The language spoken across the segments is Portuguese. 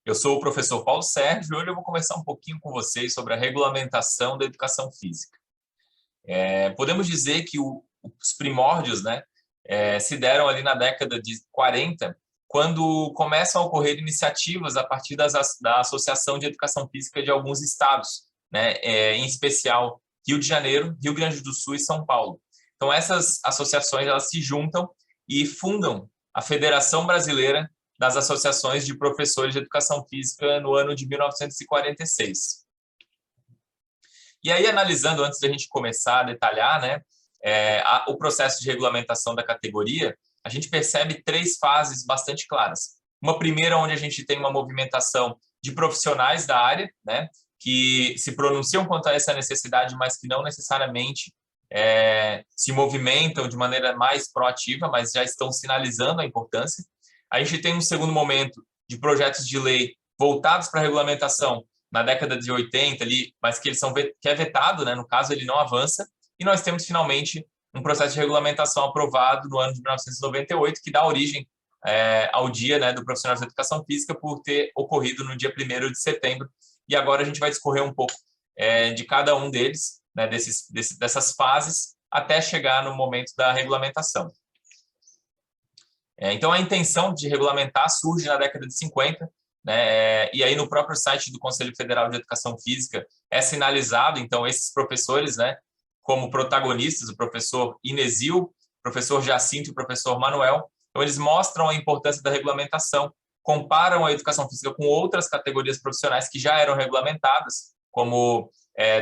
Eu sou o professor Paulo Sérgio e hoje eu vou conversar um pouquinho com vocês sobre a regulamentação da educação física. Podemos dizer que os primórdios, né, se deram ali na década de 40, quando começam a ocorrer iniciativas a partir da Associação de Educação Física de alguns estados, né, em especial Rio de Janeiro, Rio Grande do Sul e São Paulo. Então, essas associações elas se juntam e fundam a Federação Brasileira das Associações de Professores de Educação Física no ano de 1946. E aí, analisando, antes da gente começar a detalhar, né, o processo de regulamentação da categoria, a gente percebe três fases bastante claras. Uma primeira, onde a gente tem uma movimentação de profissionais da área, né, que se pronunciam quanto a essa necessidade, mas que não necessariamente se movimentam de maneira mais proativa, mas já estão sinalizando a importância. A gente tem um segundo momento de projetos de lei voltados para a regulamentação na década de 80, ali, mas que é vetado, né? No caso, ele não avança. E nós temos, finalmente, um processo de regulamentação aprovado no ano de 1998, que dá origem ao Dia, né, do Profissional de Educação Física, por ter ocorrido no dia 1º de setembro. E agora a gente vai discorrer um pouco de cada um deles, né, dessas fases, até chegar no momento da regulamentação. Então, a intenção de regulamentar surge na década de 50, né, e aí no próprio site do Conselho Federal de Educação Física é sinalizado, então, esses professores, né, como protagonistas, o professor Inesil, o professor Jacinto e o professor Manuel. Então, eles mostram a importância da regulamentação, comparam a educação física com outras categorias profissionais que já eram regulamentadas, como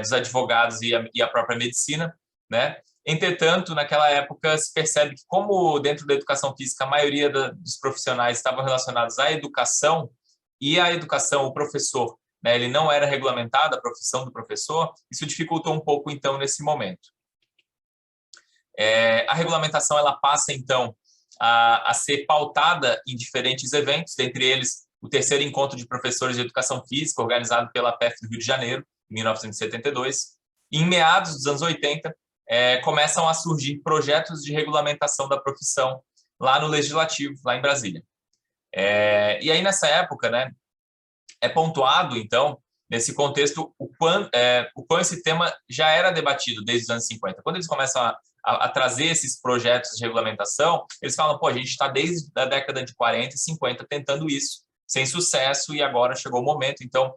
dos advogados e a própria medicina, né? Entretanto, naquela época, se percebe que, como dentro da educação física, a maioria dos profissionais estavam relacionados à educação, e a educação, o professor, né, ele não era regulamentado, a profissão do professor, isso dificultou um pouco, então, nesse momento. A regulamentação ela passa, então, a ser pautada em diferentes eventos, dentre eles o terceiro encontro de professores de educação física, organizado pela PEF do Rio de Janeiro, em 1972. E, em meados dos anos 80, começam a surgir projetos de regulamentação da profissão lá no Legislativo, lá em Brasília. E aí, nessa época, né, é pontuado, então, nesse contexto, o quão esse tema já era debatido desde os anos 50. Quando eles começam a trazer esses projetos de regulamentação, eles falam, pô, a gente está desde a década de 40 e 50 tentando isso, sem sucesso, e agora chegou o momento. Então,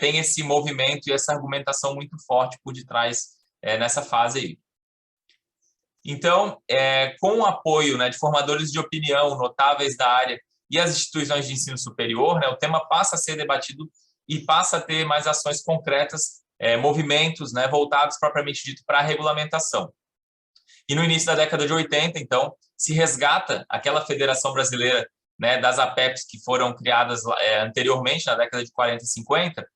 tem esse movimento e essa argumentação muito forte por detrás nessa fase aí. Então, com o apoio, né, de formadores de opinião notáveis da área e as instituições de ensino superior, né, o tema passa a ser debatido e passa a ter mais ações concretas, movimentos, né, voltados propriamente dito para a regulamentação. E no início da década de 80, então, se resgata aquela Federação Brasileira, né, das APEPs que foram criadas anteriormente, na década de 40 e 50,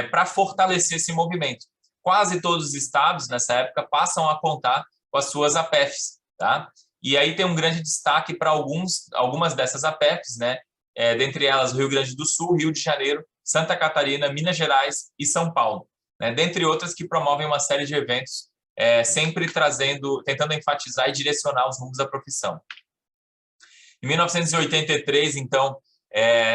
para fortalecer esse movimento. Quase todos os estados, nessa época, passam a contar com as suas APEFs, tá? E aí tem um grande destaque para algumas dessas APEFs, né? Dentre elas o Rio Grande do Sul, Rio de Janeiro, Santa Catarina, Minas Gerais e São Paulo, né? Dentre outras que promovem uma série de eventos, sempre tentando enfatizar e direcionar os rumos da profissão. Em 1983, então,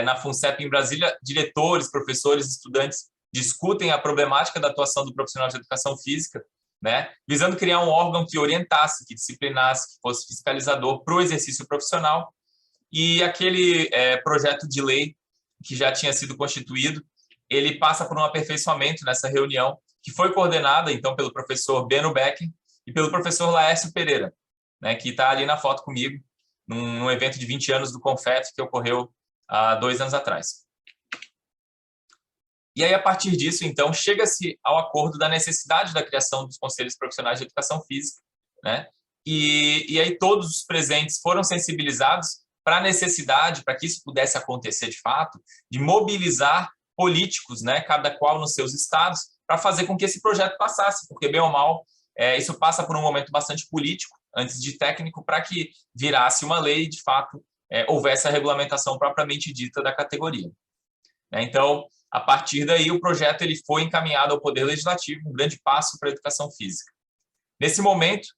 na FUNCEP em Brasília, diretores, professores, estudantes discutem a problemática da atuação do profissional de educação física, né, visando criar um órgão que orientasse, que disciplinasse, que fosse fiscalizador para o exercício profissional. E aquele projeto de lei que já tinha sido constituído, ele passa por um aperfeiçoamento nessa reunião, que foi coordenada, então, pelo professor Beno Becker e pelo professor Laércio Pereira, né, que está ali na foto comigo, num evento de 20 anos do Confet, que ocorreu há 2 anos atrás. E aí, a partir disso, então, chega-se ao acordo da necessidade da criação dos conselhos profissionais de educação física, né? E aí todos os presentes foram sensibilizados para a necessidade, para que isso pudesse acontecer de fato, de mobilizar políticos, né, cada qual nos seus estados, para fazer com que esse projeto passasse, porque, bem ou mal, isso passa por um momento bastante político, antes de técnico, para que virasse uma lei e, de fato, houvesse a regulamentação propriamente dita da categoria. Então, a partir daí, o projeto ele foi encaminhado ao Poder Legislativo, um grande passo para a educação física. Nesse momento,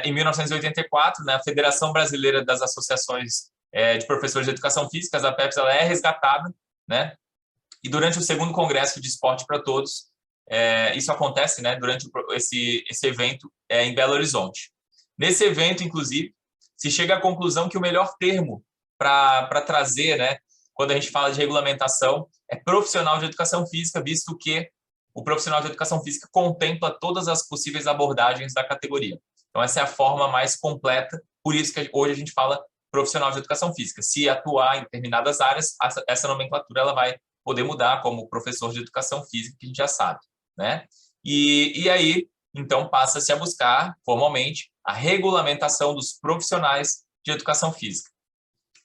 em 1984, né, a Federação Brasileira das Associações de Professores de Educação Física, as APEPs, ela é resgatada, né? E durante o segundo Congresso de Esporte para Todos, isso acontece, né, durante esse evento em Belo Horizonte. Nesse evento, inclusive, se chega à conclusão que o melhor termo para trazer, né, quando a gente fala de regulamentação, é profissional de educação física, visto que o profissional de educação física contempla todas as possíveis abordagens da categoria. Então, essa é a forma mais completa, por isso que hoje a gente fala profissional de educação física. Se atuar em determinadas áreas, essa nomenclatura ela vai poder mudar, como professor de educação física, que a gente já sabe, né? E aí, então, passa-se a buscar, formalmente, a regulamentação dos profissionais de educação física.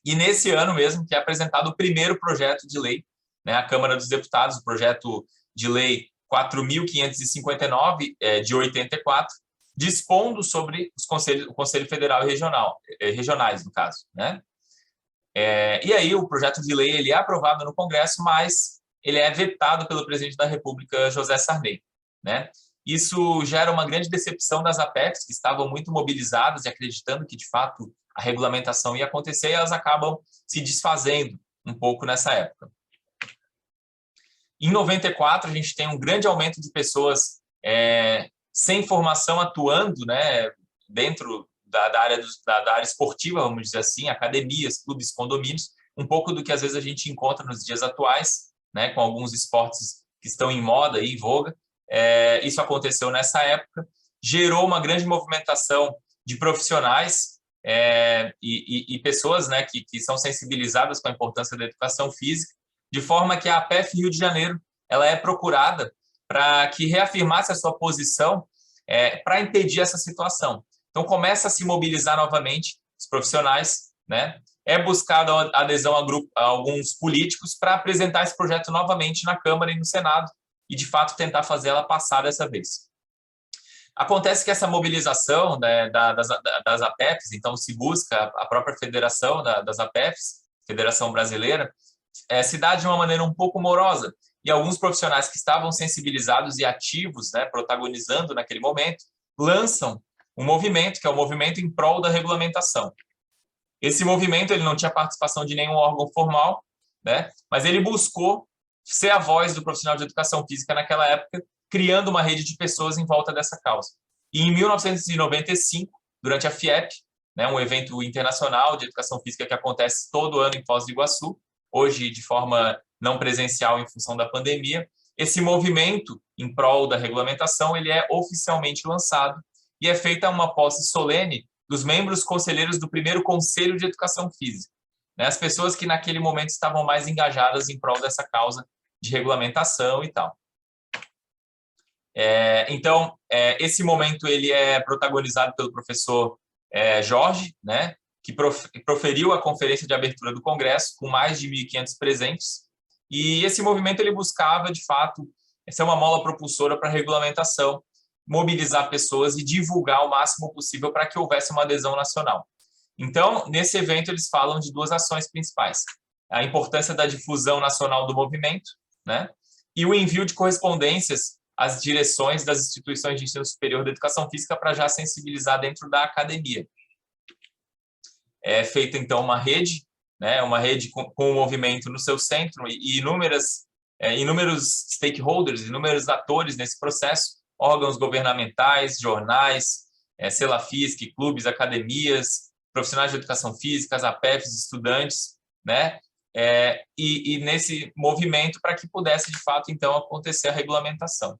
E nesse ano mesmo que é apresentado o primeiro projeto de lei, né, à Câmara dos Deputados, o projeto de lei 4.559, de 84, dispondo sobre o Conselho Federal e regionais, no caso, né? E aí o projeto de lei ele é aprovado no Congresso, mas ele é vetado pelo presidente da República, José Sarney, né? Isso gera uma grande decepção das APEFs, que estavam muito mobilizadas e acreditando que, de fato, a regulamentação ia acontecer, e elas acabam se desfazendo um pouco nessa época. Em 94, a gente tem um grande aumento de pessoas sem formação atuando, né, dentro da área esportiva, vamos dizer assim, academias, clubes, condomínios, um pouco do que às vezes a gente encontra nos dias atuais, né, com alguns esportes que estão em moda e em voga. Isso aconteceu nessa época, gerou uma grande movimentação de profissionais e pessoas, né, que são sensibilizadas com a importância da educação física, de forma que a APEF Rio de Janeiro ela é procurada para que reafirmasse a sua posição para impedir essa situação. Então, começa a se mobilizar novamente os profissionais, né? É buscada a adesão a alguns políticos para apresentar esse projeto novamente na Câmara e no Senado e, de fato, tentar fazer ela passar dessa vez. Acontece que essa mobilização, né, das APEFs, então se busca a própria federação das APEFs, Federação Brasileira, se dá de uma maneira um pouco morosa. E alguns profissionais que estavam sensibilizados e ativos, né, protagonizando naquele momento, lançam um movimento, que é o movimento em prol da regulamentação. Esse movimento ele não tinha participação de nenhum órgão formal, né, mas ele buscou ser a voz do profissional de educação física naquela época, criando uma rede de pessoas em volta dessa causa. E em 1995, durante a FIEP, né, um evento internacional de educação física que acontece todo ano em Foz do Iguaçu, hoje de forma não presencial em função da pandemia, esse movimento em prol da regulamentação ele é oficialmente lançado e é feita uma posse solene dos membros conselheiros do primeiro Conselho de Educação Física, né, as pessoas que naquele momento estavam mais engajadas em prol dessa causa de regulamentação e tal. Então, esse momento ele é protagonizado pelo professor Jorge, né, que proferiu a conferência de abertura do Congresso, com mais de 1.500 presentes, e esse movimento ele buscava, de fato, ser uma mola propulsora para a regulamentação, mobilizar pessoas e divulgar o máximo possível para que houvesse uma adesão nacional. Então, nesse evento, eles falam de duas ações principais: a importância da difusão nacional do movimento, né, e o envio de correspondências às direções das instituições de ensino superior da educação física para já sensibilizar dentro da academia. É feita, então, uma rede, né, uma rede com o movimento no seu centro e inúmeros stakeholders, inúmeros atores nesse processo, órgãos governamentais, jornais, Selafisc, clubes, academias, profissionais de educação física, as APEFs, estudantes, né, e nesse movimento para que pudesse, de fato, então, acontecer a regulamentação.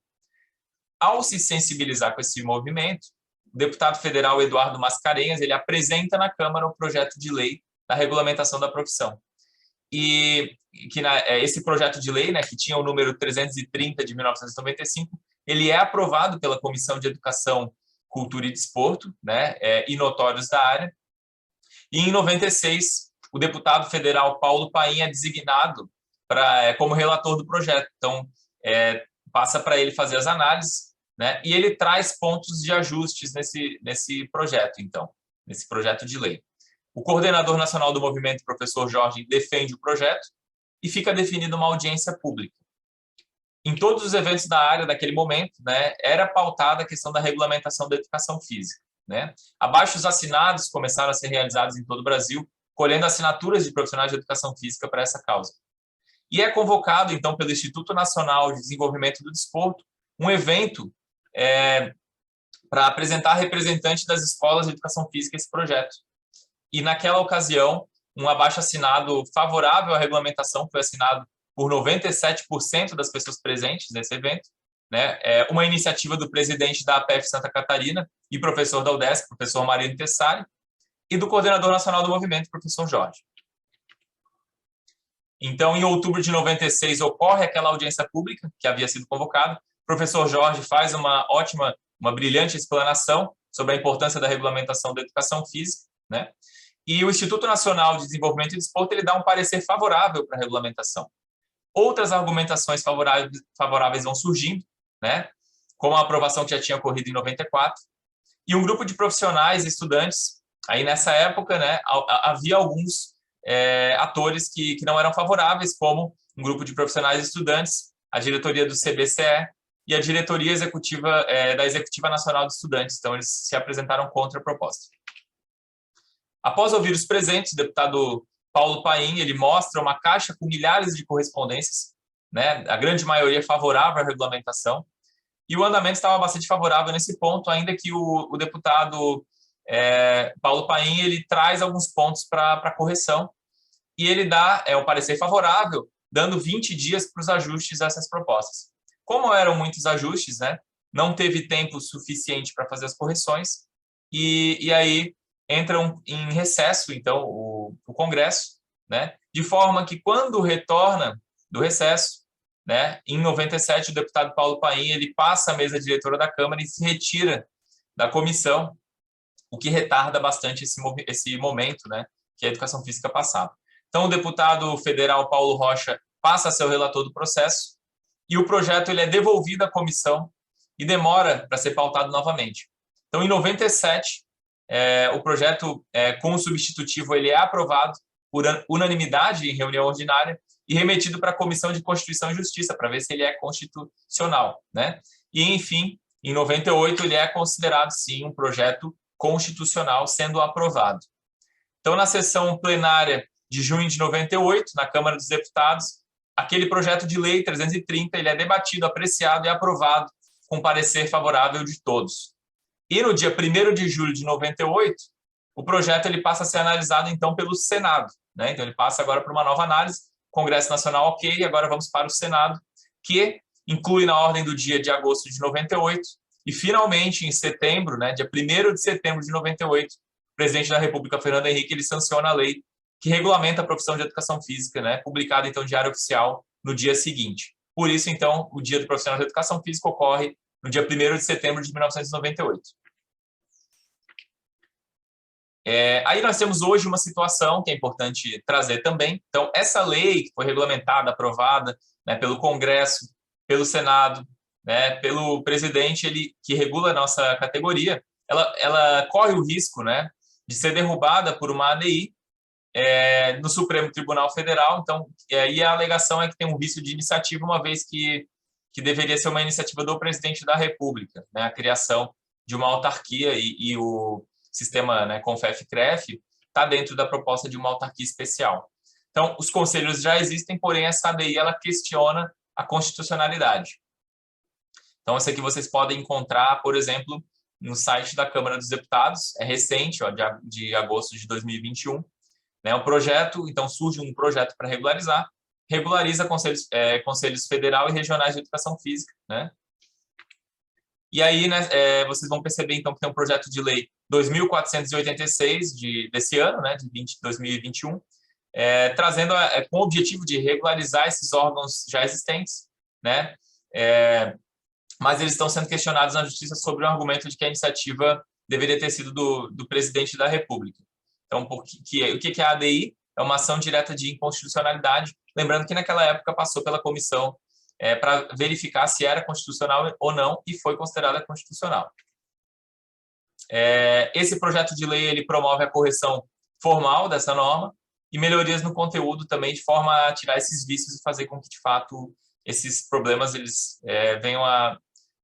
Ao se sensibilizar com esse movimento, o deputado federal Eduardo Mascarenhas ele apresenta na Câmara o projeto de lei da regulamentação da profissão. E que esse projeto de lei, né, que tinha o número 330 de 1995, ele é aprovado pela Comissão de Educação, Cultura e Desporto, né, e notórios da área. E em 96, o deputado federal Paulo Paim é designado como relator do projeto. Então, passa para ele fazer as análises, né, e ele traz pontos de ajustes nesse projeto, então, nesse projeto de lei. O coordenador nacional do movimento, professor Jorge, defende o projeto e fica definida uma audiência pública. Em todos os eventos da área daquele momento, né, era pautada a questão da regulamentação da educação física, né? Abaixos assinados começaram a ser realizados em todo o Brasil, colhendo assinaturas de profissionais de educação física para essa causa. E é convocado, então, pelo Instituto Nacional de Desenvolvimento do Desporto, um evento para apresentar representante das escolas de educação física esse projeto. E, naquela ocasião, um abaixo-assinado favorável à regulamentação foi assinado por 97% das pessoas presentes nesse evento, né? Uma iniciativa do presidente da APF Santa Catarina e professor da UDESC, professor Marino Tessari, e do coordenador nacional do movimento, professor Jorge. Então, em outubro de 96, ocorre aquela audiência pública que havia sido convocada. O professor Jorge faz uma brilhante explanação sobre a importância da regulamentação da educação física, né? E o Instituto Nacional de Desenvolvimento e Desporto ele dá um parecer favorável para a regulamentação. Outras argumentações favoráveis vão surgindo, né? Como a aprovação que já tinha ocorrido em 94. E um grupo de profissionais e estudantes, aí nessa época, né, havia alguns atores que não eram favoráveis, como um grupo de profissionais e estudantes, a diretoria do CBCE e a diretoria executiva da Executiva Nacional de Estudantes. Então, eles se apresentaram contra a proposta. Após ouvir os presentes, o deputado Paulo Paim, ele mostra uma caixa com milhares de correspondências, né, a grande maioria favorável à regulamentação, e o andamento estava bastante favorável nesse ponto, ainda que o deputado Paulo Paim ele traz alguns pontos para correção, e ele dá o parecer favorável, dando 20 dias para os ajustes dessas propostas. Como eram muitos ajustes, né, não teve tempo suficiente para fazer as correções, e aí entram em recesso, então, o Congresso, né, de forma que, quando retorna do recesso, né, em 97, o deputado Paulo Paim ele passa a mesa diretora da Câmara e se retira da comissão, o que retarda bastante esse momento, né, que a educação física passava. Então, o deputado federal Paulo Rocha passa a ser o relator do processo e o projeto ele é devolvido à comissão e demora para ser pautado novamente. Então, em 97, o projeto com o substitutivo ele é aprovado por unanimidade em reunião ordinária e remetido para a Comissão de Constituição e Justiça para ver se ele é constitucional, né? E, enfim, em 98, ele é considerado, sim, um projeto constitucional sendo aprovado. Então, na sessão plenária de junho de 98, na Câmara dos Deputados, aquele projeto de lei 330 ele é debatido, apreciado e aprovado com parecer favorável de todos. E no dia 1º de julho de 98, o projeto ele passa a ser analisado, então, pelo Senado, né? Então, ele passa agora para uma nova análise, Congresso Nacional ok, agora vamos para o Senado, que inclui na ordem do dia de agosto de 98, e finalmente, em setembro, né, dia 1º de setembro de 98, o presidente da República, Fernando Henrique, ele sanciona a lei que regulamenta a profissão de educação física, né, publicada, então, em Diário Oficial, no dia seguinte. Por isso, então, o Dia do Profissional de Educação Física ocorre no dia 1º de setembro de 1998. Aí nós temos hoje uma situação que é importante trazer também. Então, essa lei que foi regulamentada, aprovada, né, pelo Congresso, pelo Senado, né, pelo presidente, ele que regula a nossa categoria, ela corre o risco, né, de ser derrubada por uma ADI no Supremo Tribunal Federal. Então, aí a alegação é que tem um vício de iniciativa, uma vez que deveria ser uma iniciativa do presidente da República, né, a criação de uma autarquia e o sistema, né, CONFEF-CREF está dentro da proposta de uma autarquia especial. Então, os conselhos já existem, porém essa ADI ela questiona a constitucionalidade. Então, isso aqui vocês podem encontrar, por exemplo, no site da Câmara dos Deputados, é recente, ó, de agosto de 2021, né, o projeto, então surge um projeto para regulariza conselhos federal e regionais de educação física, né? E aí, né, vocês vão perceber, então, que tem um projeto de lei 2.486 desse ano, né, de 2021, trazendo com o objetivo de regularizar esses órgãos já existentes, né, mas eles estão sendo questionados na Justiça sobre o argumento de que a iniciativa deveria ter sido do presidente da República. Então, o que é a ADI? É uma ação direta de inconstitucionalidade, lembrando que naquela época passou pela comissão para verificar se era constitucional ou não, e foi considerada constitucional. Esse projeto de lei ele promove a correção formal dessa norma e melhorias no conteúdo também, de forma a tirar esses vícios e fazer com que, de fato, esses problemas eles venham a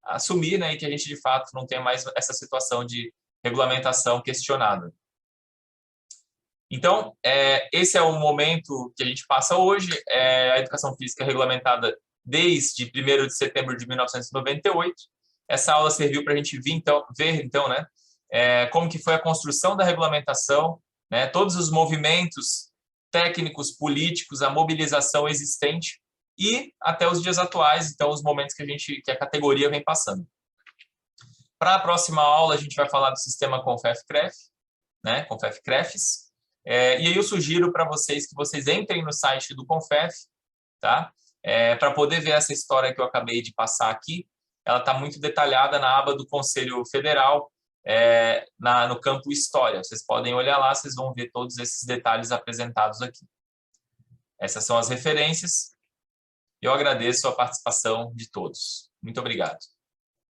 assumir, né, e que a gente, de fato, não tenha mais essa situação de regulamentação questionada. Então, esse é o momento que a gente passa hoje. A educação física é regulamentada desde 1º de setembro de 1998. Essa aula serviu para a gente ver, então, né, como que foi a construção da regulamentação, né, todos os movimentos técnicos, políticos, a mobilização existente e até os dias atuais, então, os momentos que a categoria vem passando. Para a próxima aula, a gente vai falar do sistema CONFEF-CREF, né, CONFEF-CREFES, e aí eu sugiro para vocês que vocês entrem no site do CONFEF, tá? Para poder ver essa história que eu acabei de passar aqui. Ela está muito detalhada na aba do Conselho Federal, no campo História. Vocês podem olhar lá, vocês vão ver todos esses detalhes apresentados aqui. Essas são as referências. Eu agradeço a participação de todos. Muito obrigado.